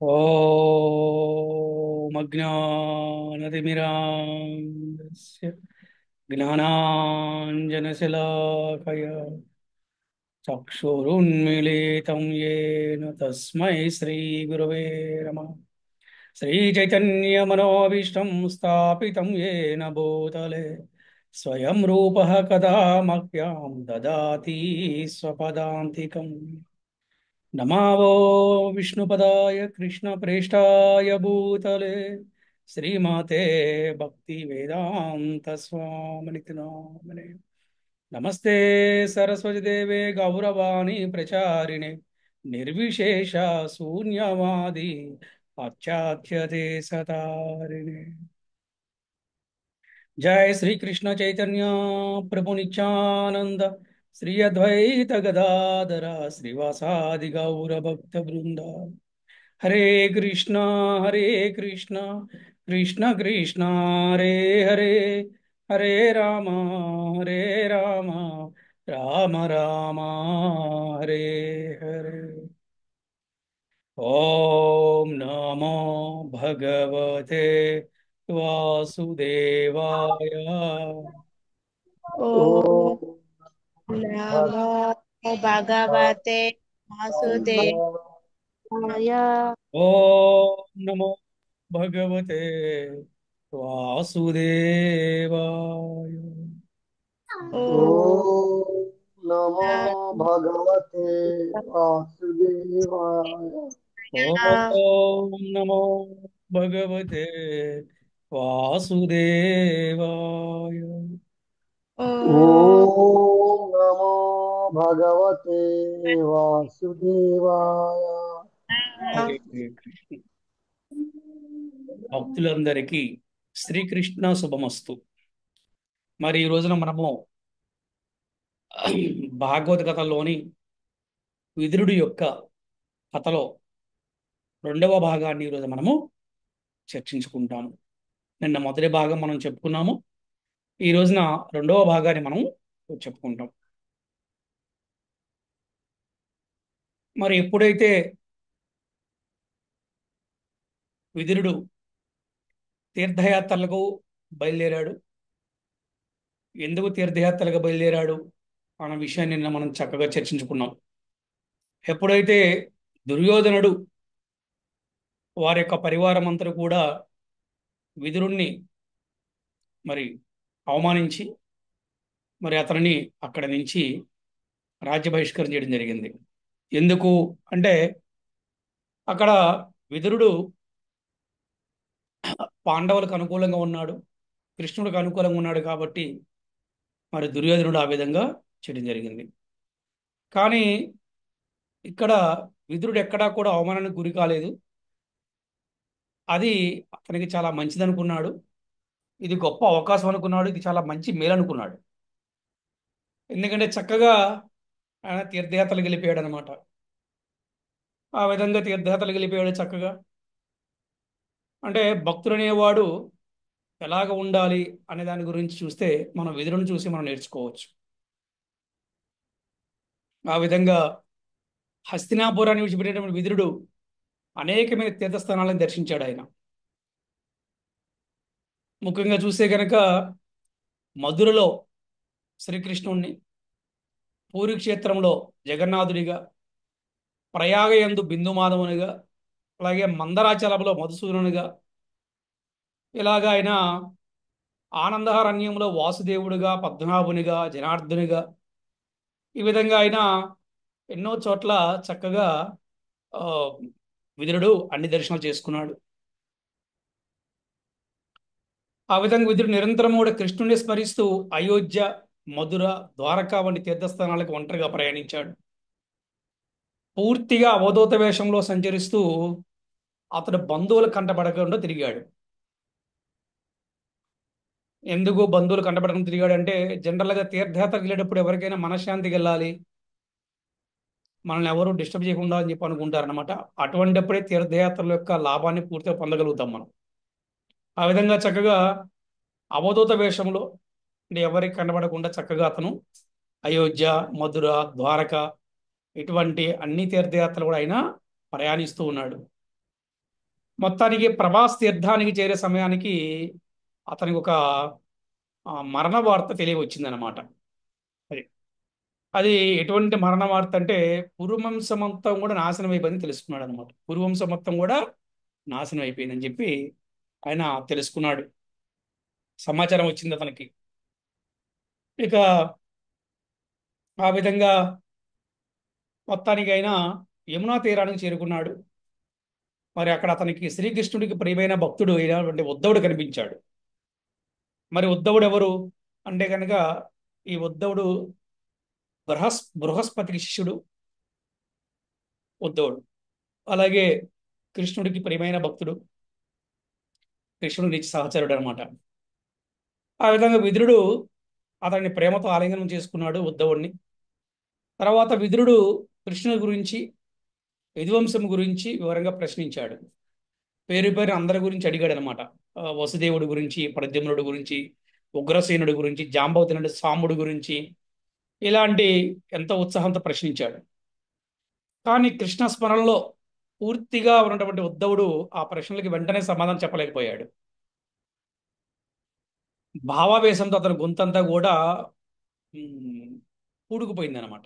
ॐ अज्ञानतिमिरान्धस्य ज्ञानाञ्जनशलाकया चक्षुरुन्मीलितं येन तस्मै श्रीगुरवे नमः। श्रीचैतन्यमनोभीष्टं स्थापितं येन भूतले स्वयं रूपः कदा मह्यं ददाति स्वपदान्तिकम्। नमावो विष्णुपदाय कृष्णप्रेष्ठाय भूतले श्रीमते भक्तिवेदान्त स्वामिनिति नामिने। नमस्ते सरस्वती देवे गौरवाणी प्रचारिणे निर्विशेष शून्यवादी पाश्चात्य देशतारिणे। जय श्री कृष्ण चैतन्य प्रभु नित्यानंद श्री अद्वैत गदाधर श्रीवासादि गौर भक्त वृंद। हरे कृष्णा कृष्णा कृष्ण हरे हरे हरे राम राम राम राम हरे हरे। ओम नमो भगवते वासुदेवाय। ॐ ॐ नमो भगवते वासुदेवाय। ओम नमो भगवते वासुदेवाय। ॐ नमो भगवते वासुदेवाय। ओम नमो भगवते वासुदेवाय। ॐ नमो भगवते वासुदेवाय। హరే కృష్ణ. భక్తులందరికీ శ్రీకృష్ణ శుభమస్తు. మరి ఈ రోజున మనము భాగవత కథలోని విదురుడి యొక్క కథలో రెండవ భాగాన్ని ఈరోజు మనము చర్చించుకుంటాము. నిన్న మొదటి భాగం మనం చెప్పుకున్నాము. ఈ రోజున రెండవ భాగాన్ని మనం చెప్పుకుంటాం. మరి ఎప్పుడైతే విదురుడు తీర్థయాత్రలకు బయలుదేరాడు, ఎందుకు తీర్థయాత్రలకు బయలుదేరాడు అన్న విషయాన్ని నిన్న మనం చక్కగా చర్చించుకున్నాం. ఎప్పుడైతే దుర్యోధనుడు వారి యొక్క పరివారం అంతా కూడా విదురుణ్ణి మరి అవమానించి మరి అతనిని అక్కడి నుంచి రాజ్య బహిష్కరణ చేయడం జరిగింది. ఎందుకు అంటే అక్కడ విదురుడు పాండవులకు అనుకూలంగా ఉన్నాడు, కృష్ణుడికి అనుకూలంగా ఉన్నాడు కాబట్టి మరి దుర్యోధనుడు ఆ విధంగా చేయడం జరిగింది. కానీ ఇక్కడ విదురుడు ఎక్కడా కూడా అవమానానికి గురి కాలేదు. అది అతనికి చాలా మంచిది అనుకున్నాడు, ఇది గొప్ప అవకాశం అనుకున్నాడు, ఇది చాలా మంచి మేలు అనుకున్నాడు. ఎందుకంటే చక్కగా ఆయన తీర్థయాత్రలు గెలిపాడు అనమాట. ఆ విధంగా తీర్థయాత్రలు గెలిపాడు చక్కగా. అంటే భక్తుడు అనేవాడు ఎలాగ ఉండాలి అనే దాని గురించి చూస్తే మనం విదురుని చూసి మనం నేర్చుకోవచ్చు. ఆ విధంగా హస్తినాపురాన్ని విడిచిపెట్టేటువంటి విదురుడు అనేకమైన తీర్థస్థానాలను దర్శించాడు ఆయన. ముఖ్యంగా చూస్తే కనుక మధురలో శ్రీకృష్ణుణ్ణి, పూరి క్షేత్రంలో జగన్నాథుడిగా, ప్రయాగయందు బిందుమాధవునిగా, అలాగే మందరాచలంలో మధుసూదనునిగా, ఇలాగా ఆయన ఆనందహారణ్యంలో వాసుదేవుడిగా, పద్మనాభునిగా, జనార్దునిగా, ఈ విధంగా ఆయన ఎన్నో చోట్ల చక్కగా ఆ, విదురుడు అన్ని దర్శనాలు చేసుకున్నాడు. ఆ విధంగా విదురుడు నిరంతరం కూడా కృష్ణుని స్మరిస్తూ అయోధ్య, మధుర, ద్వారకా వంటి తీర్థస్థానాలకు ఒంటరిగా ప్రయాణించాడు. పూర్తిగా అవధూత వేషంలో సంచరిస్తూ అతడు బంధువులు కంటపడకుండా తిరిగాడు. ఎందుకు బంధువులు కంటపడకుండా తిరిగాడు అంటే, జనరల్గా తీర్థయాత్రకు వెళ్ళేటప్పుడు ఎవరికైనా మనశ్శాంతికి వెళ్ళాలి, మనల్ని ఎవరు డిస్టర్బ్ చేయకుండా అని చెప్పి అనుకుంటారనమాట. అటువంటిప్పుడే తీర్థయాత్రల యొక్క లాభాన్ని పూర్తిగా పొందగలుగుతాం మనం. ఆ విధంగా చక్కగా అవధూత వేషంలో అంటే ఎవరికి కనబడకుండా చక్కగా అతను అయోధ్య, మధుర, ద్వారక ఇటువంటి అన్ని తీర్థయాత్రలు కూడా ఆయన ప్రయాణిస్తూ ఉన్నాడు. మొత్తానికి ప్రభాస్ తీర్థానికి చేరే సమయానికి అతనికి ఒక మరణ వార్త తెలియవచ్చిందనమాట. అది అది ఎటువంటి మరణ వార్త అంటే కురువంశం మొత్తం కూడా నాశనం అయిపోయిందని తెలుసుకున్నాడు అనమాట. కురువంశం మొత్తం కూడా నాశనం అయిపోయిందని చెప్పి ఆయన తెలుసుకున్నాడు. సమాచారం వచ్చింది అతనికి. ఇక ఆ విధంగా మొత్తానికి ఆయన యమునా తీరానికి చేరుకున్నాడు. మరి అక్కడ అతనికి శ్రీకృష్ణుడికి ప్రియమైన భక్తుడు అయినటువంటి ఉద్ధవుడు కనిపించాడు. మరి ఉద్ధవుడు ఎవరు అంటే కనుక ఈ ఉద్ధవుడు బృహస్పతికి శిష్యుడు ఉద్ధవుడు. అలాగే కృష్ణుడికి ప్రియమైన భక్తుడు, కృష్ణుడి నిత్య సహచరుడు అనమాట. ఆ విధంగా విదురుడు అతన్ని ప్రేమతో ఆలింగనం చేసుకున్నాడు ఉద్ధవుడిని. తర్వాత విదురుడు కృష్ణుడి గురించి, యదువంశం గురించి వివరంగా ప్రశ్నించాడు. పేరు పేరు అందరి గురించి అడిగాడు అనమాట. వసుదేవుడి గురించి, ప్రద్యుమ్నుడి గురించి, ఉగ్రసేనుడి గురించి, జాంబవతి నుండి సాంబుడి గురించి, ఇలాంటి ఎంతో ఉత్సాహంతో ప్రశ్నించాడు. కానీ కృష్ణ స్మరణలో పూర్తిగా ఉన్నటువంటి ఉద్ధవుడు ఆ ప్రశ్నలకి వెంటనే సమాధానం చెప్పలేకపోయాడు. భావావేశంతో అతని గొంతంతా కూడా పూడుకుపోయింది అనమాట.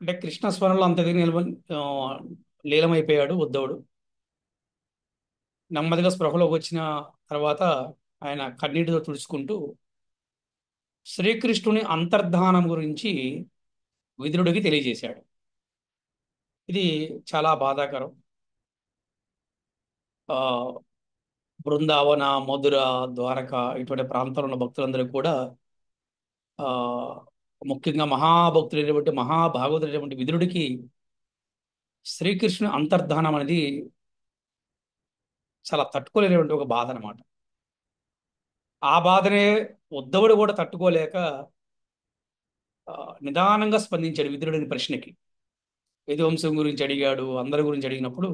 అంటే కృష్ణ స్మరణలో అంత ఆ, లీలమైపోయాడు ఉద్ధవుడు. నెమ్మదిగా స్పృహలోకి వచ్చిన తర్వాత ఆయన కన్నీటితో తుడుచుకుంటూ శ్రీకృష్ణుని అంతర్ధానం గురించి విదురుడికి తెలియజేశాడు. ఇది చాలా బాధాకరం. ఆ బృందావన, మధుర, ద్వారక ఇటువంటి ప్రాంతాల్లో ఉన్న భక్తులందరూ కూడా ఆ ముఖ్యంగా మహాభక్తులైనటువంటి మహాభాగవతులైనటువంటి విదురుడికి శ్రీకృష్ణుని అంతర్ధానం అనేది చాలా తట్టుకోలేనటువంటి ఒక బాధ అనమాట. ఆ బాధనే ఉద్ధవుడు కూడా తట్టుకోలేక ఆ, నిదానంగా స్పందించాడు విదురుడిని ప్రశ్నకి. యదువంశం గురించి అడిగాడు, అందరి గురించి అడిగినప్పుడు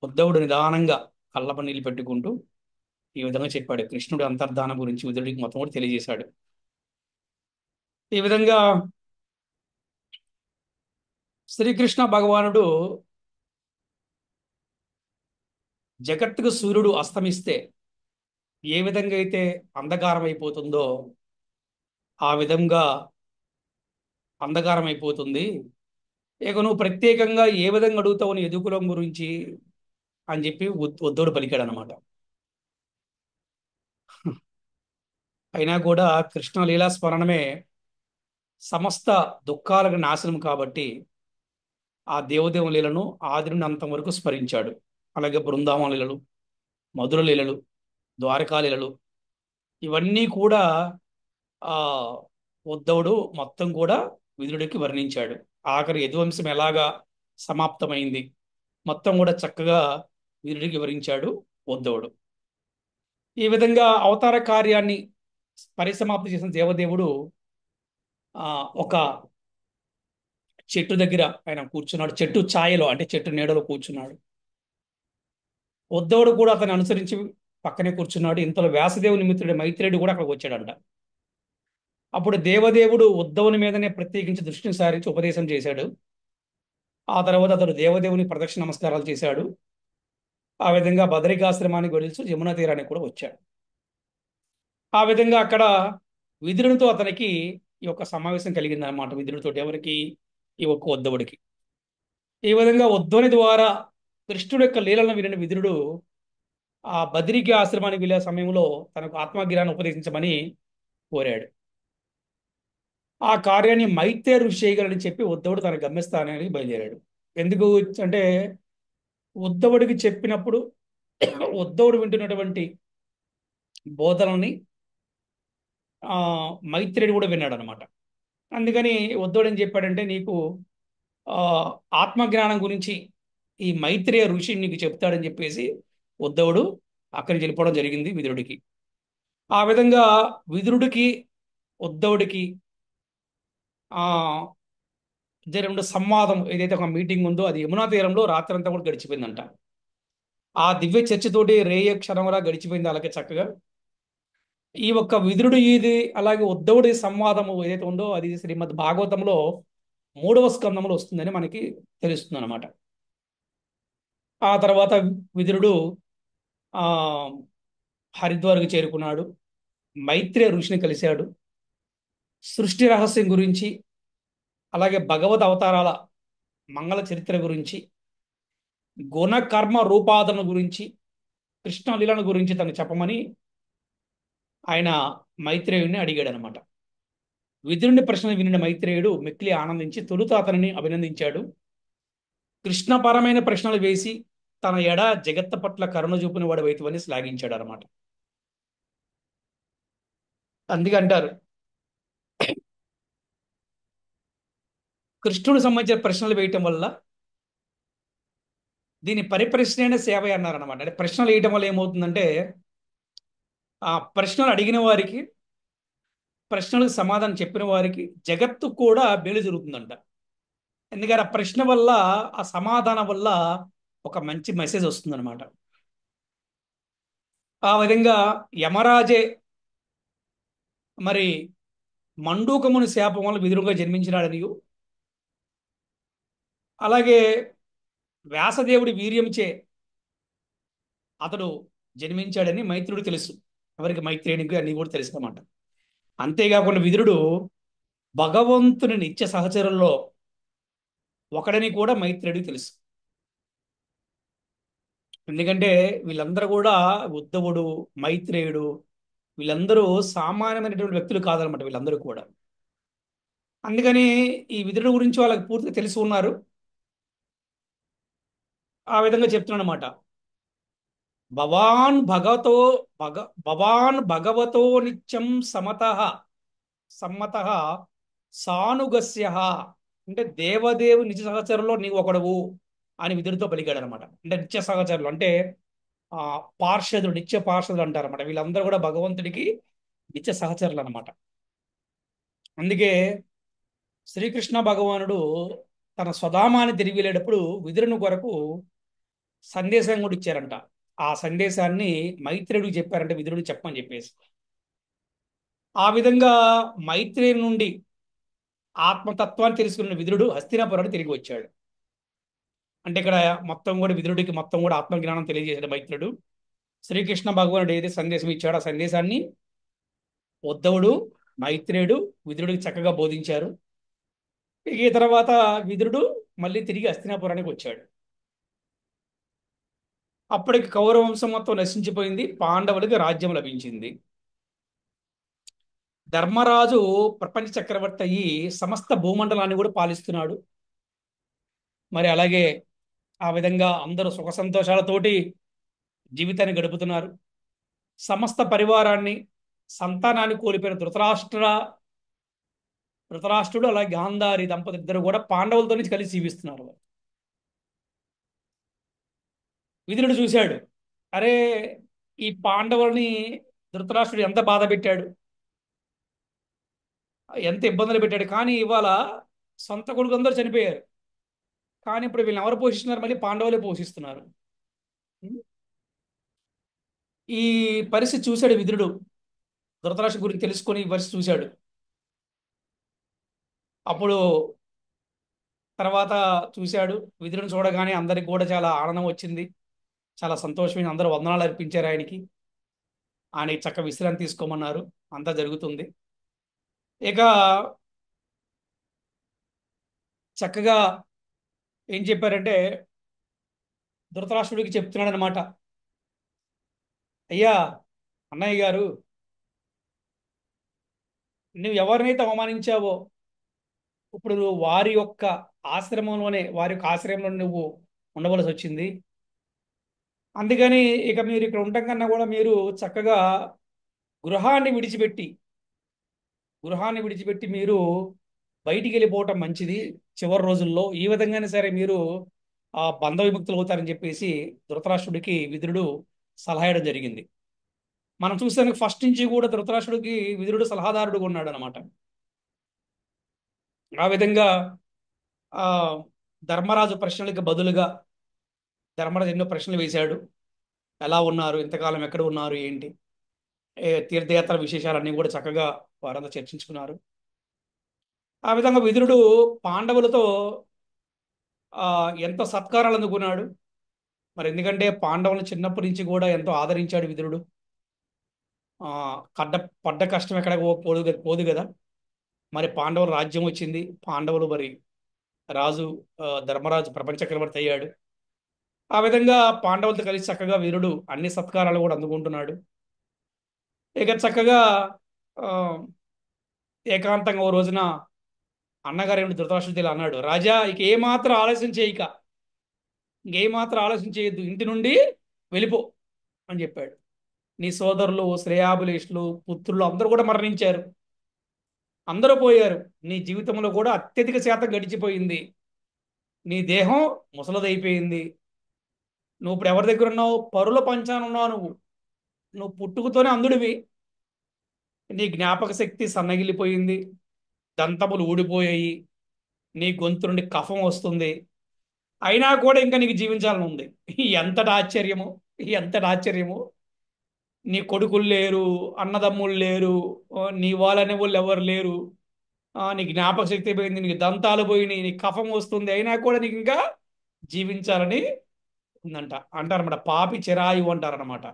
ఉద్ధవుడు నిదానంగా కళ్ళప నీళ్ళు పెట్టుకుంటూ ఈ విధంగా చెప్పాడు. కృష్ణుడి అంతర్ధానం గురించి విదురుడికి మొత్తం కూడా తెలియజేశాడు. ఈ విధంగా శ్రీకృష్ణ భగవానుడు జగత్తుకు సూర్యుడు అస్తమిస్తే ఏ విధంగా అయితే అంధకారం అయిపోతుందో ఆ విధంగా అంధకారం అయిపోతుంది. ఇక నువ్వు ప్రత్యేకంగా ఏ విధంగా అడుగుతావు నీ ఎదుకులం గురించి అని చెప్పి ఉద్ధవుడు పలికాడు అనమాట. అయినా కూడా కృష్ణ లీలా స్మరణమే సమస్త దుఃఖాలకు నాశనం కాబట్టి ఆ దేవదేవుని లీలను ఆది నుండి అంతం వరకు స్మరించాడు. అలాగే బృందావన లీలలు, మధుర లీలలు, ద్వారకా లీలలు ఇవన్నీ కూడా ఆ ఉద్ధవుడు మొత్తం కూడా విదురుడికి వర్ణించాడు. ఆఖరి యదువంశం ఎలాగా సమాప్తమైంది మొత్తం కూడా చక్కగా విదురుడికి వివరించాడు ఉద్ధవుడు. ఈ విధంగా అవతార కార్యాన్ని పరిసమాప్తి చేసిన దేవదేవుడు ఆ ఒక చెట్టు దగ్గర ఆయన కూర్చున్నాడు. చెట్టు ఛాయలో అంటే చెట్టు నీడలో కూర్చున్నాడు. ఉద్ధవుడు కూడా అతన్ని అనుసరించి పక్కనే కూర్చున్నాడు. ఇంతలో వ్యాసదేవుని మిత్రుడు మైత్రేయుడు కూడా అక్కడికి వచ్చాడంట. అప్పుడు దేవదేవుడు ఉద్ధవుని మీదనే ప్రత్యేకించి దృష్టిని సారించి ఉపదేశం చేశాడు. ఆ తర్వాత అతడు దేవదేవుని ప్రదక్షిణ నమస్కారాలు చేశాడు. ఆ విధంగా బదరికాశ్రమానికి వెళ్తూ యమునా తీరానికి కూడా వచ్చాడు. ఆ విధంగా అక్కడ విదురునితో అతనికి ఈ యొక్క సమావేశం కలిగింది అనమాట. విదురునితో ఎవరికి? ఈ ఒక్క ఉద్ధవుడికి. ఈ విధంగా ఉద్ధవుని ద్వారా కృష్ణుడి యొక్క లీలను వినిన విదురుడు ఆ బద్రికి ఆశ్రమానికి వెళ్ళే సమయంలో తనకు ఆత్మజ్ఞానాన్ని ఉపదేశించమని కోరాడు. ఆ కార్యాన్ని మైత్రే ఋషి చేయగలని చెప్పి ఉద్ధవుడు తన గమ్యస్థానానికి బయలుదేరాడు. ఎందుకు అంటే ఉద్ధవుడికి చెప్పినప్పుడు ఉద్ధవుడు వింటున్నటువంటి బోధనల్ని ఆ మైత్రేయుడు కూడా విన్నాడు అనమాట. అందుకని ఉద్ధవుడు ఏం చెప్పాడంటే నీకు ఆ ఆత్మజ్ఞానం గురించి ఈ మైత్రేయ ఋషి నీకు చెప్తాడని చెప్పేసి ఉద్ధవుడు అక్కడి నుంచి వెళ్ళిపోవడం జరిగింది విదురుడికి. ఆ విధంగా విదురుడికి ఉద్ధవుడికి ఆ జరిగిన సంవాదం ఏదైతే ఒక మీటింగ్ ఉందో అది యమునా తీరంలో రాత్రంతా కూడా గడిచిపోయిందంట. ఆ దివ్య చర్చతోటి రేయ క్షణంలా గడిచిపోయింది అలాగే చక్కగా. ఈ ఒక్క విదురుడు ఇది అలాగే ఉద్ధవుడి సంవాదము ఏదైతే ఉందో అది శ్రీమద్ భాగవతంలో 3వ స్కందంలో వస్తుందని మనకి తెలుస్తుంది అనమాట. ఆ తర్వాత విదురుడు ఆ హరిద్వార్కు చేరుకున్నాడు. మైత్రేయ ఋషిని కలిశాడు. సృష్టి రహస్యం గురించి, అలాగే భగవద్ అవతారాల మంగళ చరిత్ర గురించి, గుణ కర్మ రూపాదన గురించి, కృష్ణ లీలను గురించి తను చెప్పమని ఆయన మైత్రేయుడిని అడిగాడు అనమాట. విదురుని ప్రశ్న వినిన మైత్రేయుడు మిక్కిలి ఆనందించి తొలుత అతనిని అభినందించాడు. కృష్ణపరమైన ప్రశ్నలు వేసి తన ఎడ జగత్త పట్ల కరుణ చూపిన వాడు వైతువని శ్లాఘించాడు అనమాట. అందుకే అంటారు, కృష్ణుడు సంబంధించిన ప్రశ్నలు వేయటం వల్ల దీని పరిప్రశ్న సేవ అన్నారనమాట. అంటే ప్రశ్నలు వేయటం వల్ల ఏమవుతుందంటే ఆ ప్రశ్నలు అడిగిన వారికి, ప్రశ్నలకు సమాధానం చెప్పిన వారికి జగత్తు కూడా మేలు జరుగుతుందంట. ఎందుకంటే ఆ ప్రశ్న వల్ల, ఆ సమాధానం వల్ల ఒక మంచి మెసేజ్ వస్తుందన్నమాట. ఆ విధంగా యమరాజే మరి మండూకముని శాపం వల్ల విదురుగా జన్మించినాడనియు, అలాగే వ్యాసదేవుడి వీర్యంచే అతడు జన్మించాడని మైత్రుడు తెలుసు. ఎవరికి? మైత్రేయునికి అన్ని కూడా తెలుసు అన్నమాట. అంతేకాకుండా విదురుడు భగవంతుని నిత్య సహచరుల్లో ఒకడని కూడా మైత్రేయుడికి తెలుసు. ఎందుకంటే వీళ్ళందరూ కూడా ఉద్ధవుడు, మైత్రేయుడు, వీళ్ళందరూ సామాన్యమైనటువంటి వ్యక్తులు కాదనమాట వీళ్ళందరూ కూడా. అందుకని ఈ విదురుడు గురించి వాళ్ళకి పూర్తిగా తెలిసి ఉన్నారు. ఆ విధంగా చెప్తున్నాడు అనమాట. భవాన్ భగవతో భవాన్ భగవతో నిత్యం సమ్మత సానుగస్య, అంటే దేవదేవు నిత్య సహచరులో నీవు ఒకడవు అని విదురుతో పలికాడు అనమాట. అంటే నిత్య సహచరులు అంటే ఆ పార్షదులు, నిత్య పార్షదులు అంటారు అనమాట. వీళ్ళందరూ కూడా భగవంతుడికి నిత్య సహచరులు అనమాట. అందుకే శ్రీకృష్ణ భగవానుడు తన స్వధామాన్ని తిరిగి వెళ్ళేటప్పుడు విదురుని కొరకు సందేశం కూడా ఇచ్చారంట. ఆ సందేశాన్ని మైత్రేయుడికి చెప్పారంటే విదురుడికి చెప్పమని చెప్పేసి. ఆ విధంగా మైత్రేయు నుండి ఆత్మతత్వాన్ని తెలుసుకున్న విదురుడు హస్తినాపురానికి తిరిగి వచ్చాడు. అంటే ఇక్కడ మొత్తం కూడా విదురుడికి మొత్తం కూడా ఆత్మజ్ఞానం తెలియజేశాడు మైత్రుడు. శ్రీకృష్ణ భగవానుడు ఏదైతే సందేశం ఇచ్చాడో ఆ సందేశాన్ని ఉద్ధవుడు, మైత్రేయుడు విదురుడికి చక్కగా బోధించారు. ఈ తర్వాత విదురుడు మళ్ళీ తిరిగి హస్తినాపురానికి వచ్చాడు. అప్పటికి కౌరవ వంశం మొత్తం నశించిపోయింది. పాండవులకి రాజ్యం లభించింది. ధర్మరాజు ప్రపంచ చక్రవర్తి అయ్యి సమస్త భూమండలాన్ని కూడా పాలిస్తున్నాడు. మరి అలాగే ఆ విధంగా అందరూ సుఖ సంతోషాలతోటి జీవితాన్ని గడుపుతున్నారు. సమస్త పరివారాన్ని, సంతానాన్ని కోల్పోయిన ధృతరాష్ట్రుడు అలాగే గాంధారి దంపతులు ఇద్దరు కూడా పాండవులతో నుంచి కలిసి జీవిస్తున్నారు. విదురుడు చూశాడు, అరే ఈ పాండవుల్ని ధృతరాష్ట్రుడు ఎంత బాధ పెట్టాడు, ఎంత ఇబ్బందులు పెట్టాడు. కానీ ఇవాళ సొంత కొడుకు అందరూ చనిపోయారు. కానీ ఇప్పుడు వీళ్ళని ఎవరు పోషిస్తున్నారు? మళ్ళీ పాండవులే పోషిస్తున్నారు. ఈ పరిస్థితి చూశాడు విదురుడు. ధృతరాష్ట్రుడి గురించి తెలుసుకొని ఈ పరిస్థితి చూశాడు. అప్పుడు తర్వాత చూశాడు, విదురుని చూడగానే అందరికి కూడా చాలా ఆనందం వచ్చింది, చాలా సంతోషమైన. అందరూ వందనాలు అర్పించారు ఆయనకి. ఆయనకి చక్క విశ్రాంతి తీసుకోమన్నారు. అంతా జరుగుతుంది. ఇక చక్కగా ఏం చెప్పారంటే ధృతరాష్ట్రుడికి చెప్తున్నాడు అనమాట, అయ్యా అన్నయ్య గారు, నువ్వు ఎవరినైతే అవమానించావో ఇప్పుడు నువ్వు వారి యొక్క వారి యొక్క ఆశ్రయంలో నువ్వు ఉండవలసి వచ్చింది. అందుకని ఇక మీరు ఇక్కడ ఉండటం కన్నా కూడా మీరు చక్కగా గృహాన్ని విడిచిపెట్టి గృహాన్ని విడిచిపెట్టి మీరు బయటికి వెళ్ళిపోవటం మంచిది. చివరి రోజుల్లో ఈ విధంగానే సరే మీరు ఆ బంధ విముక్తులు అవుతారని చెప్పేసి ధృతరాష్ట్రుడికి విదురుడు సలహా ఇవ్వడం జరిగింది. మనం చూసానికి ఫస్ట్ నుంచి కూడా ధృతరాష్ట్రుడికి విదురుడు సలహాదారుడుగా ఉన్నాడు అనమాట. ఆ విధంగా ఆ ధర్మరాజు ప్రశ్నలకు బదులుగా ధర్మరాజు ఎన్నో ప్రశ్నలు వేశాడు. ఎలా ఉన్నారు, ఇంతకాలం ఎక్కడ ఉన్నారు, ఏంటి, తీర్థయాత్ర విశేషాలన్నీ కూడా చక్కగా వారంతా చర్చించుకున్నారు. ఆ విధంగా విదురుడు పాండవులతో ఎంతో సత్కారాలు అందుకున్నాడు. మరి ఎందుకంటే పాండవులను చిన్నప్పటి నుంచి కూడా ఎంతో ఆదరించాడు విదురుడు. ఆ కడ్డ పడ్డ కష్టం ఎక్కడ పోదు కదా. మరి పాండవుల రాజ్యం వచ్చింది. పాండవులు మరి రాజు, ధర్మరాజు ప్రపంచ చక్రవర్తి అయ్యాడు. ఆ విధంగా పాండవులతో కలిసి చక్కగా వీరుడు అన్ని సత్కారాలు కూడా అందుకుంటున్నాడు. ఇక చక్కగా ఆ, ఏకాంతంగా ఓ రోజున అన్నగారు ఏమిటి ధృతరాష్ట్రుడితో ఇలా అన్నాడు: రాజా, ఇక ఏమాత్రం ఆలస్యం చేయక, ఇంకేమాత్రం ఆలస్యం చేయొద్దు, ఇంటి నుండి వెళ్ళిపో అని చెప్పాడు. నీ సోదరులు, శ్రేయాభిలేషులు, పుత్రులు అందరూ కూడా మరణించారు. అందరూ పోయారు. నీ జీవితంలో కూడా అత్యధిక శాతం గడిచిపోయింది. నీ దేహం ముసలదైపోయింది. నువ్వు ఇప్పుడు ఎవరి దగ్గర ఉన్నావు? పరుల పంచాన ఉన్నావు. నువ్వు పుట్టుకతోనే అంధుడివి. నీ జ్ఞాపక శక్తి సన్నగిల్లిపోయింది. దంతములు ఊడిపోయాయి. నీ గొంతు నుండి కఫం వస్తుంది. అయినా కూడా ఇంకా నీకు జీవించాలని ఉంది. ఎంతటి ఆశ్చర్యము! ఎంతటి ఆశ్చర్యము! నీ కొడుకులు లేరు, అన్నదమ్ముళ్ళు లేరు, నీ వాళ్ళనే వాళ్ళు ఎవరు లేరు. నీ జ్ఞాపక శక్తి పోయింది, నీకు దంతాలు పోయినాయి, నీకు కఫం వస్తుంది. అయినా కూడా నీకు ఇంకా జీవించాలని ఉందంట. అంటారన్నమాట, పాపి చిరాయు అంటారనమాట.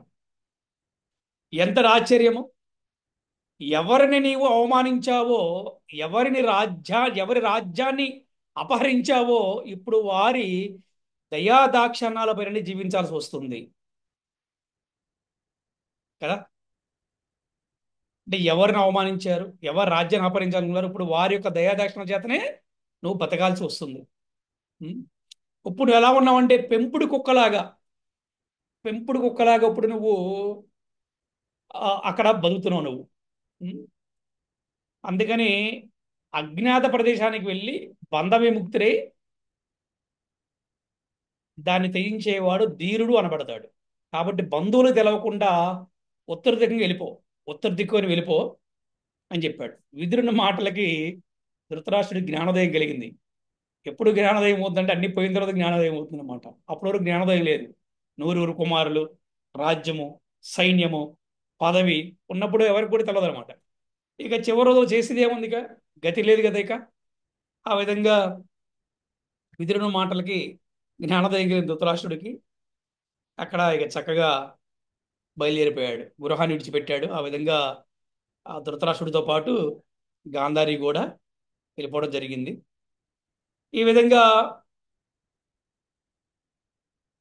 ఎంతటి ఆశ్చర్యము! ఎవరిని నీవు అవమానించావో, ఎవరి రాజ్యాన్ని అపహరించావో, ఇప్పుడు వారి దయాదాక్షణాల పైన జీవించాల్సి వస్తుంది కదా. అంటే ఎవరిని అవమానించారు, ఎవరు రాజ్యాన్ని అపహరించాలనుకున్నారు, ఇప్పుడు వారి యొక్క దయాదాక్షణ చేతనే నువ్వు బతకాల్సి వస్తుంది. ఉం? ఇప్పుడు ఎలా ఉన్నావంటే పెంపుడు కుక్కలాగా ఇప్పుడు నువ్వు అక్కడ బతుకుతున్నావు నువ్వు. ఉం? అందుకని అజ్ఞాత ప్రదేశానికి వెళ్ళి బంధ విముక్తుడై దాన్ని త్యజించేవాడు ధీరుడు అనబడతాడు. కాబట్టి బంధువులు తెలవకుండా ఉత్తర దిక్కుకి వెళ్ళిపో, ఉత్తర దిక్కు అని వెళ్ళిపో అని చెప్పాడు. విదురుని మాటలకి ధృతరాష్ట్రుడికి జ్ఞానోదయం కలిగింది. ఎప్పుడు జ్ఞానోదయం అవుతుందంటే అన్ని పోయిన తర్వాత జ్ఞానోదయం అవుతుంది అనమాట. అప్పటి వరకు జ్ఞానోదయం లేదు. నూరుగురు కుమారులు, రాజ్యము, సైన్యము, పదవి ఉన్నప్పుడు ఎవరికి కూడా తెలియదు అనమాట. ఇక చివరి రోజు చేసేది ఏముంది? ఇక గతి లేదు కదా. ఇక ఆ విధంగా విదురుని మాటలకి జ్ఞానోదయం కలిగిన ధృతరాష్ట్రుడికి అక్కడ ఇక చక్కగా బయలుదేరిపోయాడు, గృహాన్ని విడిచిపెట్టాడు. ఆ విధంగా ఆ ధృతరాష్ట్రుడితో పాటు గాంధారి కూడా వెళ్ళిపోవడం జరిగింది. ఈ విధంగా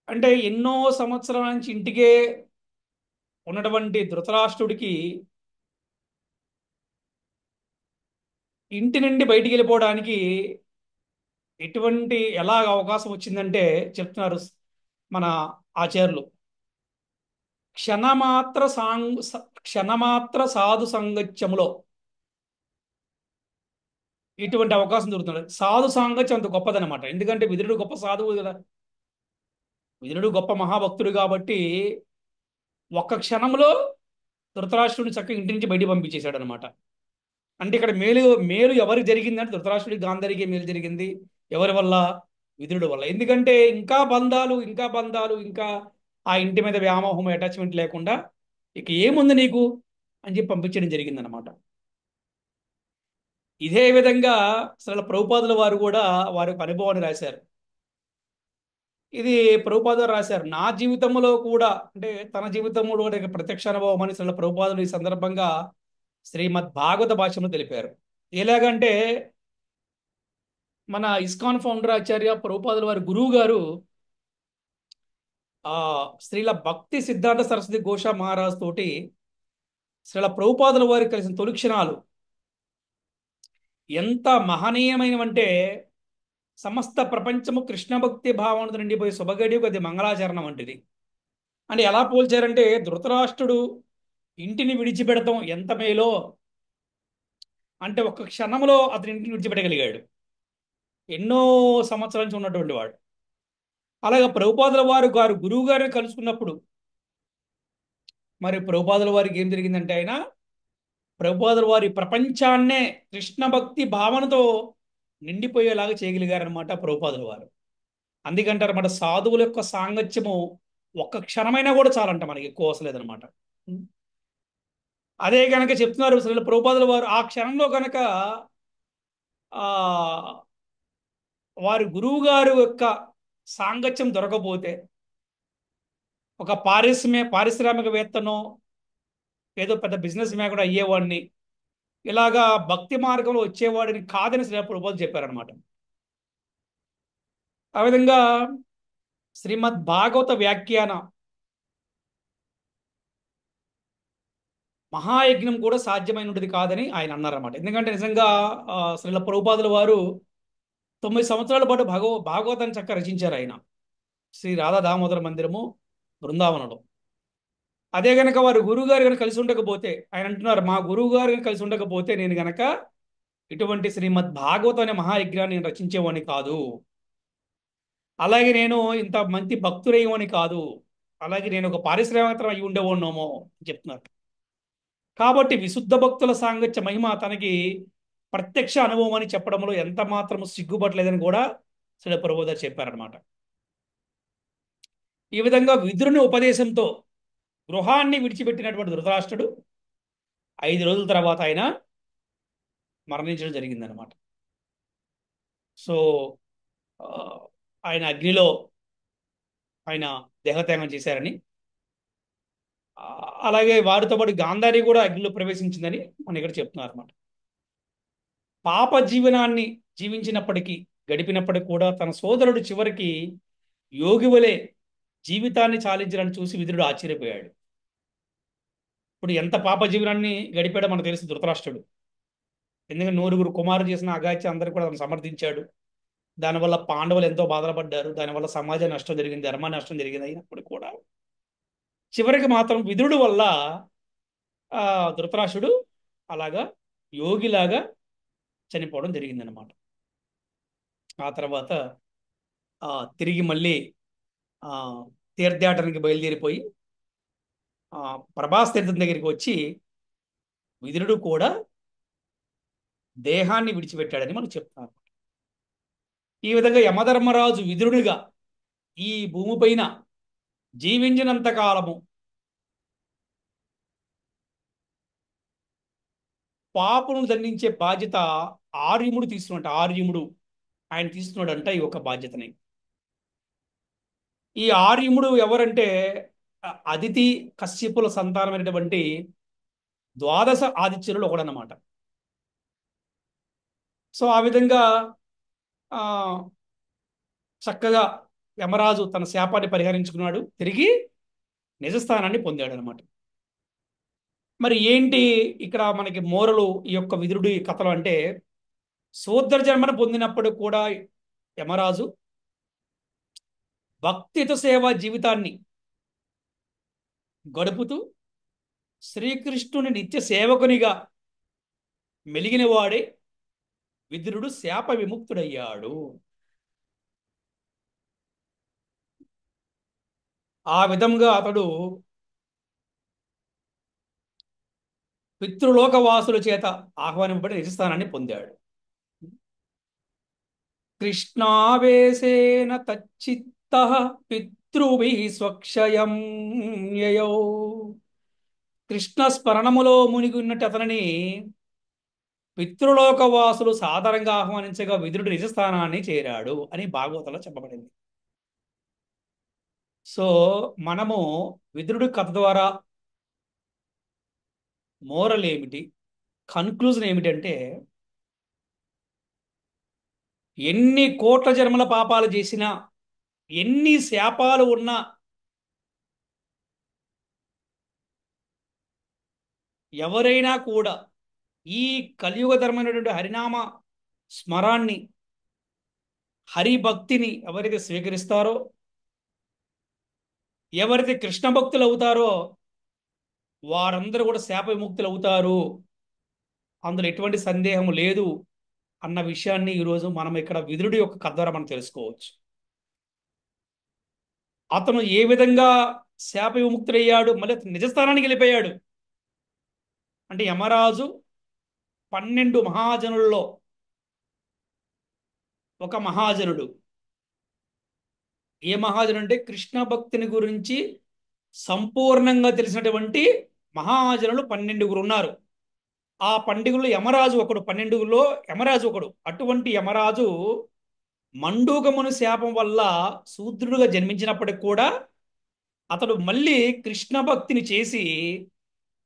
అంటే ఎన్నో సంవత్సరాల నుంచి ఇంటికే ఉన్నటువంటి ధృతరాష్ట్రుడికి ఇంటి నుండి బయటికి వెళ్ళిపోవడానికి ఎలా అవకాశం వచ్చిందంటే చెప్తున్నారు మన ఆచార్యులు. క్షణమాత్ర క్షణమాత్ర సాధు సంగత్యములో ఇటువంటి అవకాశం దొరుకుతుంది. సాధు సాంగత్యం అంత గొప్పదనమాట. ఎందుకంటే విదురుడు గొప్ప సాధువు కదా. విదురుడు గొప్ప మహాభక్తుడు కాబట్టి ఒక్క క్షణంలో ధృతరాష్ట్రుడిని చక్కగా ఇంటి నుంచి బయటికి పంపించేశాడు అనమాట. అంటే ఇక్కడ మేలు మేలు ఎవరికి జరిగిందంటే ధృతరాష్ట్రుడికి, గాంధారికి మేలు జరిగింది. ఎవరి వల్ల? విదురుడు వల్ల. ఎందుకంటే ఇంకా ఆ ఇంటి మీద వ్యామోహం, అటాచ్మెంట్ లేకుండా ఇక ఏముంది నీకు అని చెప్పి పంపించడం జరిగిందనమాట. ఇదే విధంగా అసలు ప్రభుపాదుల వారు కూడా వారి యొక్క అనుభవాన్ని రాశారు. ఇది ప్రభుపాదులు రాశారు. నా జీవితంలో కూడా, అంటే తన జీవితంలో కూడా ఇక ప్రత్యక్ష అనుభవం అని అసలు ప్రభుపాదులు ఈ సందర్భంగా శ్రీమద్ భాగవత భాష్యంలో తెలిపారు. ఎలాగంటే మన ఇస్కాన్ ఫౌండర్ ఆచార్య ప్రభుపాదుల వారి గురువు గారు ఆ శ్రీల భక్తి సిద్ధాంత సరస్వతి ఘోష మహారాజ్ తోటి శ్రీల ప్రభుపాదుల వారికి కలిసిన తొలి క్షణాలు ఎంత మహనీయమైనవంటే, సమస్త ప్రపంచము కృష్ణ భక్తి భావనతో నిండిపోయి శుభగడి అది మంగళాచరణం వంటిది. అంటే ఎలా పోల్చారంటే, ధృతరాష్ట్రుడు ఇంటిని విడిచిపెడతాం ఎంత మేలో అంటే ఒక్క క్షణంలో అతని ఇంటిని విడిచిపెట్టగలిగాడు. ఎన్నో సంవత్సరాల నుంచి ఉన్నటువంటి వాడు. అలాగే ప్రభుపాదుల గారు గురువు గారిని కలుసుకున్నప్పుడు మరి ప్రభుపాదుల వారికి ఏం జరిగిందంటే, ప్రభుపాదుల వారి ప్రపంచాన్నే కృష్ణ భక్తి భావనతో నిండిపోయేలాగా చేయగలిగారనమాట ప్రభుపాదుల వారు. అందుకంటారు అన్నమాట, సాధువుల యొక్క సాంగత్యము ఒక్క క్షణమైనా కూడా చాలంట, మనకి ఎక్కువ అవసరం లేదనమాట. అదే కనుక చెప్తున్నారు అసలు ప్రభుపాదుల వారు, ఆ క్షణంలో కనుక వారి గురువు గారు యొక్క సాంగత్యం దొరకపోతే, ఒక పారిశ్రామికవేత్తనో ఏదో పెద్ద బిజినెస్ మ్యాన్ కూడా అయ్యేవాడిని, ఇలాగా భక్తి మార్గంలో వచ్చేవాడిని కాదని శ్రీల ప్రభుపాదులు చెప్పారనమాట. ఆ విధంగా శ్రీమద్ భాగవత వ్యాఖ్యాన మహాయజ్ఞం కూడా సాధ్యమైనది కాదని ఆయన అన్నారన్నమాట. ఎందుకంటే నిజంగా శ్రీల ప్రభుపాదుల వారు 9 సంవత్సరాల పాటు భాగవతాన్ని చక్కగా రచించారు ఆయన, శ్రీ రాధా దామోదర మందిరము బృందావనంలో. అదే గనక వారు గురువు గారు కనుక కలిసి ఉండకపోతే, ఆయన అంటున్నారు మా గురువు గారు కనుక కలిసి ఉండకపోతే నేను గనక ఇటువంటి శ్రీమద్ భాగవతం అనే మహాయజ్ఞాన్ని నేను రచించేవాడిని కాదు, అలాగే నేను ఇంత మంచి భక్తుడయ్యేవాడిని కాదు, అలాగే నేను ఒక పారిశ్రామికం అయి ఉండేవాడినేమో అని చెప్తున్నారు. కాబట్టి విశుద్ధ భక్తుల సాంగత్య మహిమ తనకి ప్రత్యక్ష అనుభవం అని చెప్పడంలో ఎంత మాత్రం సిగ్గుపడలేదని కూడా శ్రీ ప్రభుపాదులు చెప్పారనమాట. ఈ విధంగా విదురుని ఉపదేశంతో గృహాన్ని విడిచిపెట్టినటువంటి ధృతరాష్ట్రుడు 5 రోజుల తర్వాత ఆయన మరణించడం జరిగిందనమాట. సో ఆ, ఆయన అగ్నిలో ఆయన దేహత్యాగం చేశారని, ఆ, అలాగే వారితో పాటు గాంధారి కూడా అగ్నిలో ప్రవేశించిందని మన ఇక్కడ చెప్తున్నారు అనమాట. పాప జీవనాన్ని జీవించినప్పటికీ గడిపినప్పటికీ కూడా తన సోదరుడు చివరికి యోగి వలె జీవితాన్ని చాలించాలని చూసి విదురుడు ఆశ్చర్యపోయాడు. ఇప్పుడు ఎంత పాప జీవనాన్ని గడిపాడో మనకు తెలుసు ధృతరాష్ట్రుడు. ఎందుకంటే 9 కుమారులు చేసిన అగాత్యం అందరూ కూడా అతను సమర్థించాడు. దానివల్ల పాండవులు ఎంతో బాధపడ్డారు, దానివల్ల సమాజ నష్టం జరిగింది, ధర్మ నష్టం జరిగింది. అయినప్పుడు కూడా చివరికి మాత్రం విదురుడు వల్ల ధృతరాష్ట్రుడు అలాగా యోగిలాగా చనిపోవడం జరిగిందనమాట. ఆ తర్వాత తిరిగి మళ్ళీ ఆ, తీర్థయాటనికి బయలుదేరిపోయి ప్రభాస్ తీర్థం దగ్గరికి వచ్చి విదురుడు కూడా దేహాన్ని విడిచిపెట్టాడని మనం చెప్తున్నారు. ఈ విధంగా యమధర్మరాజు విదురుడిగా ఈ భూమిపైన జీవించినంత కాలము పాపును దండించే బాధ్యత ఆర్యముడు తీసుకున్నట్టు, ఆర్యముడు ఆయన తీసుకున్నాడంట ఈ ఒక బాధ్యతని. ఈ ఆర్యముడు ఎవరంటే అదితి కశ్యపుల సంతానమైనటువంటి 12 ఆదిత్యులలో ఒకడన్నమాట. సో ఆ విధంగా ఆ చక్కగా యమరాజు తన శాపాన్ని పరిహరించుకున్నాడు, తిరిగి నిజస్థానాన్ని పొందాడు అనమాట. మరి ఏంటి ఇక్కడ మనకి మోరలు ఈ యొక్క విదురుడి కథలు అంటే, శూద్ర జన్మను పొందినప్పుడు కూడా యమరాజు భక్తితో సేవా జీవితాన్ని గడుపుతూ శ్రీకృష్ణుని నిత్య సేవకునిగా మెలిగిన వాడే విదురుడు శాప విముక్తుడయ్యాడు. ఆ విధంగా అతడు పితృలోకవాసుల చేత ఆహ్వానింపబడి నిజస్థానాన్ని పొందాడు. కృష్ణావేశేన తచ్చిత్తః పితృభిః స్వక్షయం యయౌ. కృష్ణ స్మరణములో మునిగి ఉన్నట్టు అతనిని పితృలోకవాసులు సాదరంగా ఆహ్వానించగా విదురుడు నిజస్థానాన్ని చేరాడు అని భాగవతంలో చెప్పబడింది. సో మనము విదురుడి కథ ద్వారా మోరల్ ఏమిటి, కన్క్లూజన్ ఏమిటంటే, ఎన్ని కోట్ల జన్మల పాపాలు చేసినా, ఎన్ని శాపాలు ఉన్నా, ఎవరైనా కూడా ఈ కలియుగ ధర్మైనటువంటి హరినామ స్మరాన్ని, హరిభక్తిని ఎవరైతే స్వీకరిస్తారో, ఎవరైతే కృష్ణ భక్తులు అవుతారో వారందరూ కూడా శాప విముక్తులు అవుతారు, అందులో ఎటువంటి సందేహం లేదు అన్న విషయాన్ని ఈరోజు మనం ఇక్కడ విదురుడి యొక్క కథ ద్వారా మనం తెలుసుకోవచ్చు. అతను ఏ విధంగా శాప విముక్తుడయ్యాడు, మళ్ళీ అతను నిజస్థానానికి వెళ్ళిపోయాడు. అంటే యమరాజు 12 మహాజనుల్లో ఒక మహాజనుడు. ఏ మహాజనుడు అంటే కృష్ణ భక్తిని గురించి సంపూర్ణంగా తెలిసినటువంటి మహాజనులు 12 ఉన్నారు. ఆ 12లో యమరాజు ఒకడు, 12లో యమరాజు ఒకడు. అటువంటి యమరాజు మండూకముని శాపం వల్ల శూద్రుడుగా జన్మించినప్పటికి కూడా అతడు మళ్ళీ కృష్ణ భక్తిని చేసి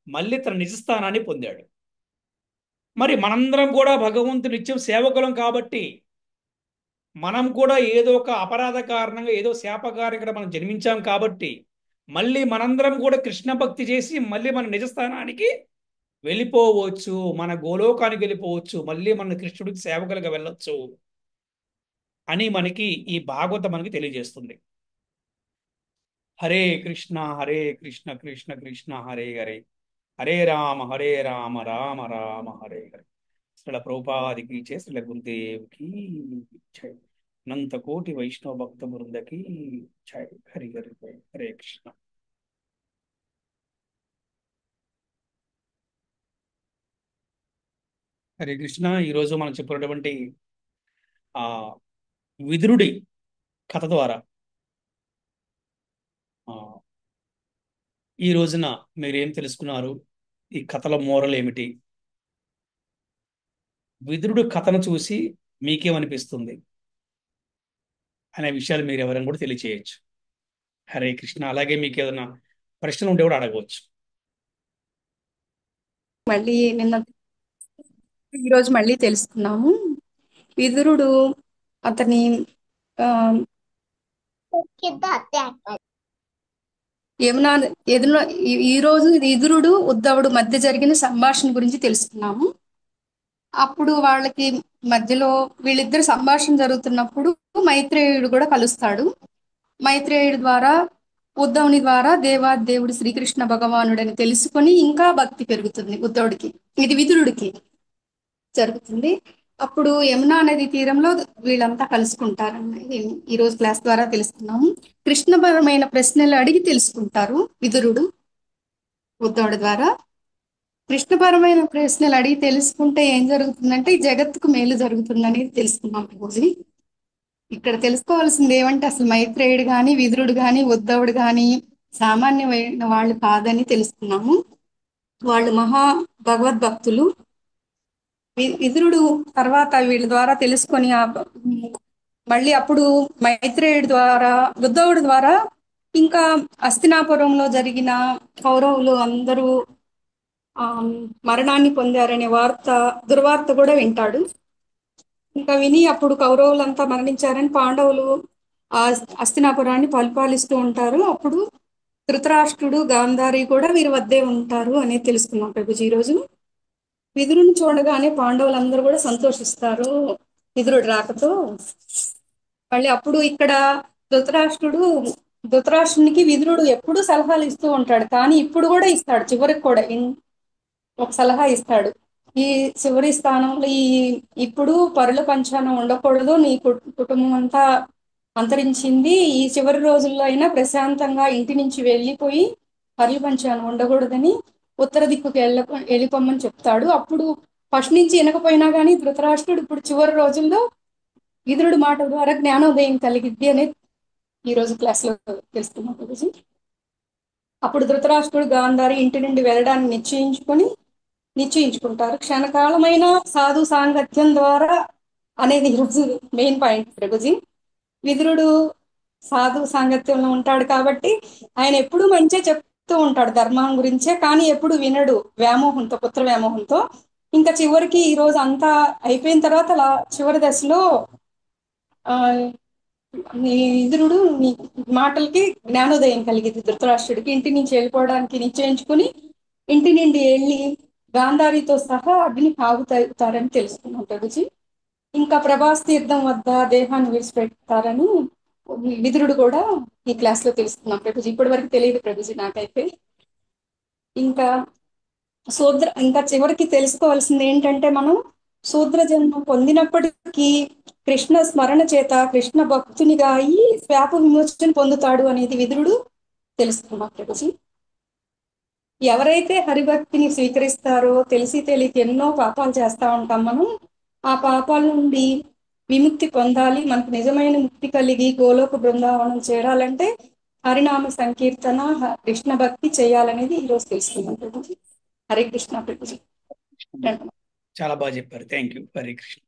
మళ్ళీ తన నిజస్థానాన్ని పొందాడు. మరి మనందరం కూడా భగవంతుని నిత్యం సేవకులం కాబట్టి మనం కూడా ఏదో ఒక అపరాధ కారణంగా ఏదో శాపకారణంగా మనం జన్మించాం కాబట్టి మళ్ళీ మనందరం కూడా కృష్ణ భక్తి చేసి మళ్ళీ మన నిజస్థానానికి వెళ్ళిపోవచ్చు, మన గోలోకానికి వెళ్ళిపోవచ్చు, మళ్ళీ మన కృష్ణుడికి సేవకులుగా వెళ్ళొచ్చు అని మనకి ఈ భాగవతం మనకి తెలియజేస్తుంది. హరే కృష్ణ హరే కృష్ణ కృష్ణ కృష్ణ హరే హరే, హరే రామ రామ రామ హరే హరే. శ్రీల ప్రభుపాదికి జై, శ్రీల గురుదేవ్కి జై, అనంత కోటి వైష్ణవ భక్త బృందకి జై. హరి హరి బోల్. హరే కృష్ణ. హరే కృష్ణ. ఈరోజు మనం చెప్పినటువంటి ఆ విదురుడి కథ ద్వారా ఆ ఈ రోజున మీరేం తెలుసుకున్నారు, ఈ కథల మోరల్ ఏమిటి, విదురుడు కథను చూసి మీకేమనిపిస్తుంది అనే విషయాలు మీరు ఎవరైనా కూడా తెలియచేయచ్చు. హరే కృష్ణ. అలాగే మీకు ఏదైనా ప్రశ్నలు ఉంటే కూడా అడగవచ్చు. మళ్ళీ ఈరోజు మళ్ళీ తెలుసుకున్నాము. విదురుడు అతని ఆ, యమునా ఎదురు ఈ రోజు విదురుడు ఉద్ధవుడు మధ్య జరిగిన సంభాషణ గురించి తెలుసుకున్నాము. అప్పుడు వాళ్ళకి మధ్యలో వీళ్ళిద్దరు సంభాషణ జరుగుతున్నప్పుడు మైత్రేయుడు కూడా కలుస్తాడు. మైత్రేయుడి ద్వారా ఉద్ధవుని ద్వారా దేవాదేవుడు శ్రీకృష్ణ భగవానుడని తెలుసుకొని ఇంకా భక్తి పెరుగుతుంది ఉద్ధవుడికి. ఇది విదురుడికి జరుగుతుంది. అప్పుడు యమునా నది తీరంలో వీళ్ళంతా కలుసుకుంటారన్నది ఈ రోజు క్లాస్ ద్వారా తెలుసుకున్నాము. కృష్ణపరమైన ప్రశ్నలు అడిగి తెలుసుకుంటారు విదురుడు ఉద్ధవుడి ద్వారా. కృష్ణపరమైన ప్రశ్నలు అడిగి తెలుసుకుంటే ఏం జరుగుతుందంటే ఈ జగత్తుకు మేలు జరుగుతుందనేది తెలుసుకున్నాం రోజు. ఇక్కడ తెలుసుకోవాల్సింది ఏమంటే అసలు మైత్రేయుడు గాని విదురుడు గాని ఉద్ధవుడు గాని సామాన్యమైన వాళ్ళు కాదని తెలుసుకున్నాము. వాళ్ళు మహా భగవద్భక్తులు. విదురుడు తర్వాత వీళ్ళ ద్వారా తెలుసుకొని మళ్ళీ అప్పుడు మైత్రేయుడి ద్వారా ఉద్ధవుడి ద్వారా ఇంకా హస్తినాపురంలో జరిగిన కౌరవులు అందరూ మరణాన్ని పొందారనే దుర్వార్త కూడా వింటాడు. ఇంకా విని అప్పుడు కౌరవులంతా మరణించారని పాండవులు ఆ హస్తినాపురాన్ని పరిపాలిస్తూ ఉంటారు. అప్పుడు ధృతరాష్ట్రుడు గాంధారి కూడా వీరి వద్దే ఉంటారు అనేది తెలుసుకున్నాం ప్రభుజీ ఈరోజు. విదురుని చూడగానే పాండవులందరూ కూడా సంతోషిస్తారు విదురుడు రాకతో. మళ్ళీ అప్పుడు ఇక్కడ ధృతరాష్ట్రునికి విదురుడు ఎప్పుడూ సలహాలు ఇస్తూ ఉంటాడు, కానీ ఇప్పుడు కూడా ఇస్తాడు. చివరికి కూడా ఒక సలహా ఇస్తాడు. ఈ చివరి స్థానంలో ఇప్పుడు పరుల పంచానం ఉండకూడదు, నీ కుటుంబం అంతా అంతరించింది, ఈ చివరి రోజుల్లో అయినా ప్రశాంతంగా ఇంటి నుంచి వెళ్ళిపోయి పరుల పంచానం ఉండకూడదని ఉత్తర దిక్కుకి వెళ్ళిపోమని చెప్తాడు. అప్పుడు ఫస్ట్ నుంచి వినకపోయినా కానీ ధృతరాష్ట్రుడు ఇప్పుడు చివరి రోజుల్లో విదురుడు మాట ద్వారా జ్ఞానోదయం కలిగిద్ది అనేది ఈ రోజు క్లాస్ లో తెలుసుకున్నాం ప్రభుజీ. అప్పుడు ధృతరాష్ట్రుడు గాంధారి ఇంటి నుండి వెళ్ళడానికి నిశ్చయించుకుంటారు. క్షణకాలమైన సాధు సాంగత్యం ద్వారా అనేది ఈరోజు మెయిన్ పాయింట్ ప్రభుజీ. విదురుడు సాధు సాంగత్యంలో ఉంటాడు కాబట్టి ఆయన ఎప్పుడు మంచిగా చెప్తూ ఉంటాడు ధర్మం గురించే, కానీ ఎప్పుడు వినడు వ్యామోహంతో, పుత్ర వ్యామోహంతో. ఇంకా చివరికి ఈ రోజు అంతా అయిపోయిన తర్వాత చివరి దశలో విదురుడు మాటలకి జ్ఞానోదయం కలిగింది. ధృతరాష్ట్రుడికి ఇంటి నుంచి వెళ్ళిపోవడానికి నిశ్చయించుకుని ఇంటి నుండి వెళ్ళి గాంధారితో సహా అగ్ని తాగుతారని తెలుసుకున్నాం ప్రభుజీ. ఇంకా ప్రభాస్ తీర్థం వద్ద దేహాన్ని విడిచిపెడతారని విదురుడు కూడా ఈ క్లాస్ లో తెలుసుకున్నాం ప్రభుజీ. ఇప్పటి వరకు తెలియదు ప్రభుజీ నాకైతే. ఇంకా చివరికి తెలుసుకోవాల్సింది ఏంటంటే మనం శూద్ర జన్మ పొందినప్పటికీ కృష్ణ స్మరణ చేత కృష్ణ భక్తునిగా అయి శాప విమోచన పొందుతాడు అనేది విదురుడు తెలుసుకున్నాం ప్రభుజీ. ఎవరైతే హరిభక్తిని స్వీకరిస్తారో తెలిసి తెలియక ఎన్నో పాపాలు చేస్తా ఉంటాం మనం. ఆ పాపాల నుండి విముక్తి పొందాలి, మనకు నిజమైన ముక్తి కలిగి గోలోక బృందావనం చేరాలంటే హరినామ సంకీర్తన కృష్ణ భక్తి చేయాలనేది ఈరోజు తెలుసుకున్నాం ప్రభుజీ. హరే కృష్ణ ప్రభుజీ. చాలా బాగా చెప్పారు. Thank you. హరే కృష్ణ.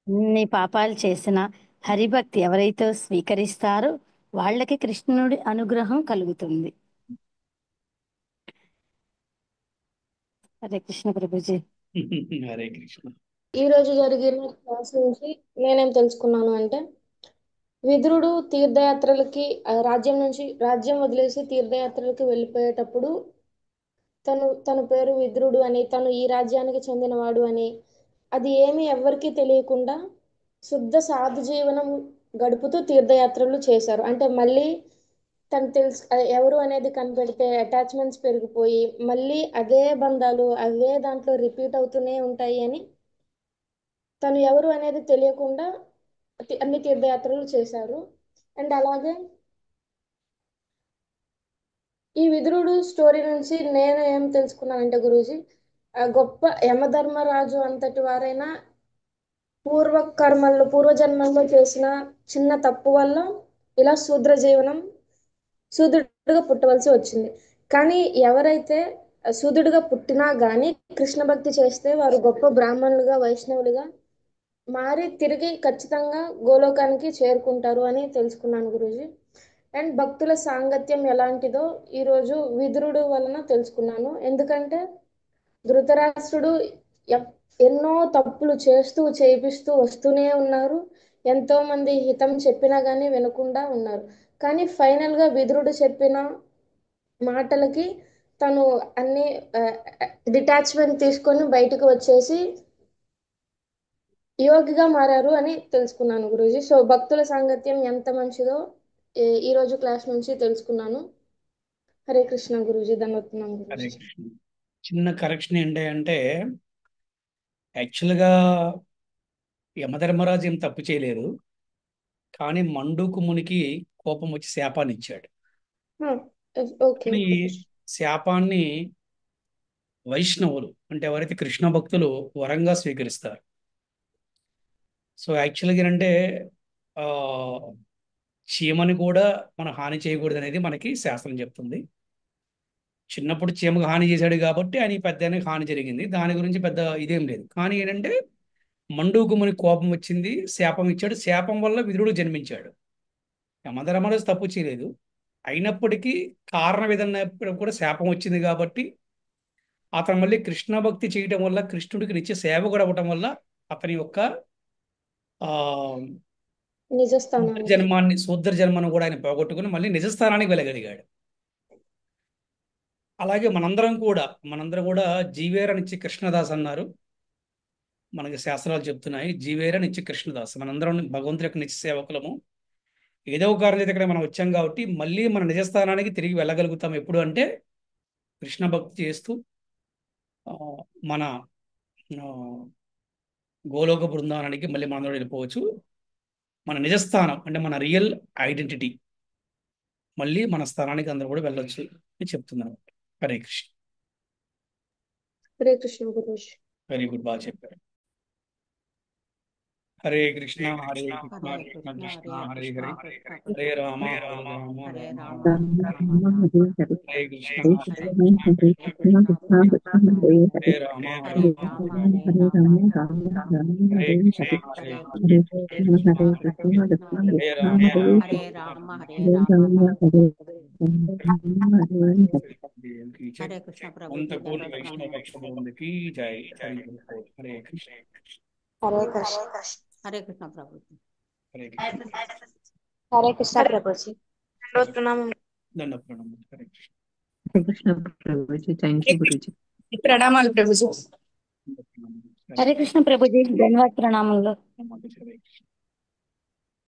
ఎన్ని పాపాలు చేసినా హరిభక్తి ఎవరైతే స్వీకరిస్తారో వాళ్ళకి కృష్ణుడి అనుగ్రహం కలుగుతుంది. హరే కృష్ణ ప్రభుజీ. హరే కృష్ణ. ఈ రోజు జరిగిన క్లాస్ నుంచి నేనేం తెలుసుకున్నాను అంటే విదురుడు తీర్థయాత్రలకి రాజ్యం వదిలేసి తీర్థయాత్రలకి వెళ్ళిపోయేటప్పుడు తన పేరు విదురుడు అని, తను ఈ రాజ్యానికి చెందినవాడు అని, అది ఏమీ ఎవ్వరికీ తెలియకుండా శుద్ధ సాధు జీవనం గడుపుతూ తీర్థయాత్రలు చేశారు. అంటే మళ్ళీ తను ఎవరు అనేది కనిపెడితే అటాచ్మెంట్స్ పెరిగిపోయి మళ్ళీ అదే బంధాలు అవే దాంట్లో రిపీట్ అవుతూనే ఉంటాయి అని తను ఎవరు అనేది తెలియకుండా అన్ని తీర్థయాత్రలు చేశారు. అండ్ అలాగే ఈ విదురుడు స్టోరీ నుంచి నేను ఏం తెలుసుకున్నానంటే గురూజీ, గొప్ప యమధర్మరాజు అంతటి వారైనా పూర్వజన్మల్లో చేసిన చిన్న తప్పు వల్ల ఇలా శూద్రుడిగా పుట్టవలసి వచ్చింది. కానీ ఎవరైతే శూద్రుడిగా పుట్టినా గాని కృష్ణ భక్తి చేస్తే వారు గొప్ప బ్రాహ్మణులుగా వైష్ణవులుగా మారి తిరిగి ఖచ్చితంగా గోలోకానికి చేరుకుంటారు అని తెలుసుకున్నాను గురూజీ. అండ్ భక్తుల సాంగత్యం ఎలాంటిదో ఈరోజు విదురుడు వలన తెలుసుకున్నాను. ఎందుకంటే ధృతరాష్ట్రుడు ఎన్నో తప్పులు చేయిపిస్తూ వస్తూనే ఉన్నారు. ఎంతో మంది హితం చెప్పినా కానీ వినకుండా ఉన్నారు. కానీ ఫైనల్గా విదురుడు చెప్పిన మాటలకి తను అన్ని డిటాచ్మెంట్ తీసుకొని బయటకు వచ్చేసి యోగిగా మారారు అని తెలుసుకున్నాను గురూజీ. సో భక్తుల సాంగత్యం ఎంత మంచిదో ఈ రోజు క్లాస్ నుంచి తెలుసుకున్నాను. హరే కృష్ణ గురూజీ, ధన్యవాదాలు హరే గురూజీ. కృష్ణ. చిన్న కరెక్షన్ ఏంటి అంటే యాక్చువల్గా యమధర్మరాజు ఏం తప్పు చేయలేదు, కానీ మండుకుమునికి కోపం వచ్చి శాపాన్ని ఇచ్చాడు. ఓకే కానీ శాపాన్ని వైష్ణవులు అంటే ఎవరైతే కృష్ణ భక్తులు వరంగా స్వీకరిస్తారు. సో యాక్చువల్గా ఏంటంటే ఆ, చీమని కూడా మనం హాని చేయకూడదు అనేది మనకి శాస్త్రం చెప్తుంది. చిన్నప్పుడు చీమకు హాని చేశాడు కాబట్టి ఆయన పెద్ద హాని జరిగింది, దాని గురించి పెద్ద ఇదేం లేదు. కానీ ఏంటంటే మండూకుముని కోపం వచ్చింది, శాపం ఇచ్చాడు. శాపం వల్ల విదురుడు జన్మించాడు. యమధర్మరాజు తప్పు చేయలేదు, అయినప్పటికీ కారణం ఏదన్నా కూడా శాపం వచ్చింది కాబట్టి అతను మళ్ళీ కృష్ణ భక్తి చేయటం వల్ల, కృష్ణుడికి నిత్య సేవకుడు అవ్వటం వల్ల అతని యొక్క ఆ శూద్ర జన్మను కూడా ఆయన పోగొట్టుకుని మళ్ళీ నిజస్థానానికి వెళ్ళగలిగాడు. అలాగే మనందరం కూడా జీవేర నిత్య కృష్ణదాస్ అన్నారు. మనకి శాస్త్రాలు చెప్తున్నాయి జీవేర నిత్య కృష్ణదాస్. మనందరం భగవంతుడి యొక్క నిత్య సేవకులము. ఏదో ఒక కారణం అయితే ఇక్కడ మనం వచ్చాం కాబట్టి మళ్ళీ మన నిజస్థానానికి తిరిగి వెళ్ళగలుగుతాం ఎప్పుడు అంటే కృష్ణ భక్తి చేస్తూ మన గోలోక బృందావనానికి మళ్ళీ మనం వెళ్ళిపోవచ్చు. మన నిజస్థానం అంటే మన రియల్ ఐడెంటిటీ మళ్ళీ మన స్థానానికి అందరూ కూడా వెళ్ళొచ్చు అని చెప్తున్నాను. హరే కృష్ణ. హరే కృష్ణ గురూజీ. వెరీ గుడ్, బాగా చెప్పారు. హరే కృష్ణ హరే కృష్ణ కృష్ణ కృష్ణ హరే హరే, హరే రామ హరే రామ హరే రామ హరే కృష్ణ హరే కృష్ణ హరే రామ హరే హరే కృష్ణ హరే హరే రామ హరే రామ హరే కృష్ణ ప్రభు. అంతపూర్ణ వైష్ణవ భక్తులందరికీ జై. హరే కృష్ణ. హరే కృష్ణ. హరే కృష్ణ ప్రభు. హరే కృష్ణ. హరే కృష్ణ ప్రభుజీ. ప్రణామం. దండ ప్రణామం. హరే కృష్ణ. Krishna Prabhuji, thank you Guruji. ప్రణామాలు ప్రభుజీ. దండ ప్రణామం. హరే కృష్ణ ప్రభుజీ, ధన్యవాద ప్రణామంలో. హరే కృష్ణ.